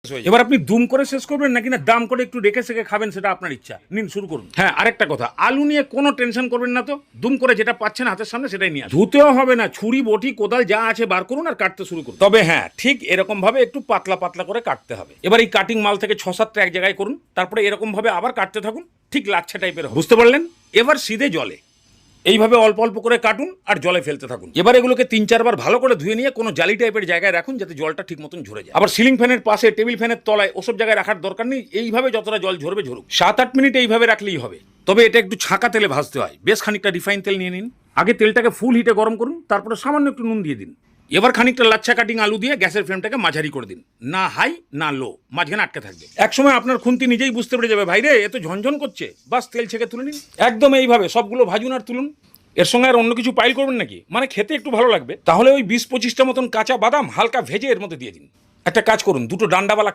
এবার আপনি দুম করে শেষ করবেন নাকি না দাম করে একটু রেখে সেখে খাবেন সেটা আপনার ইচ্ছা। নিন শুরু করুন। হ্যাঁ, আরেকটা কথা, আলু নিয়ে কোনো টেনশন করবেন না তো, দুম করে যেটা পাচ্ছেন হাতের সামনে সেটাই নিয়ে আসুন। ধুতেও হবে না, ছুরি বটি কোদাল যা আছে বার করুন আর কাটতে শুরু করুন। তবে হ্যাঁ, ঠিক এরকম ভাবে একটু পাতলা পাতলা করে কাটতে হবে। এবার এই কাটিং মাল থেকে 6-7টা এক জায়গায় করুন, তারপরে এরকম ভাবে আবার কাটতে থাকুন, ঠিক লাচ্ছা টাইপের হবে। বুঝতে পারলেন? এবার সিধে জলে এইভাবে অল্প অল্প করে কাটুন আর জলে ফেলতে থাকুন। এবার এগুলোকে 3-4 বার ভালো করে ধুয়ে নিয়ে কোনো জালি টাইপের জায়গায় রাখুন যাতে জলটা ঠিক মতন ঝরে যায়। আবার সিলিং ফ্যানের পাশে, টেবিল ফ্যানের তলায় ওসব জায়গায় রাখার দরকার নেই। এইভাবে যতটা জল ঝরবে ঝরুক, 7-8 মিনিট এইভাবে রাখলেই হবে। তবে এটা একটু ছাঁকা তেলে ভাজতে হয়। বেশ খানিকটা রিফাইন তেল নিয়ে নিন। আগে তেলটাকে ফুল হিটে গরম করুন, তারপরে সামান্য একটু নুন দিয়ে দিন। এবার খানিকটা লাচ্ছা কাটিং আলু দিয়ে গ্যাসের ফ্লেমটাকে মাঝারি করে দিন, না হাই না লো, মাঝখানে আটকে থাকবে। একসময় আপনার খুন্তি নিজেই বুঝতে পেরে যাবে, ভাই রে এ তো ঝনঝন করছে, বাস তেল ছেঁকে তুলে নিন। একদম এইভাবে সবগুলো ভাজুন আর তুলুন। এর সঙ্গে আর অন্য কিছু পাইল করবেন নাকি? মানে খেতে একটু ভালো লাগবে। তাহলে ওই 20-25টা মতন কাঁচা বাদাম হালকা ভেজে এর মধ্যে দিয়ে দিন। একটা কাজ করুন, দুটো ডান্ডাওয়ালা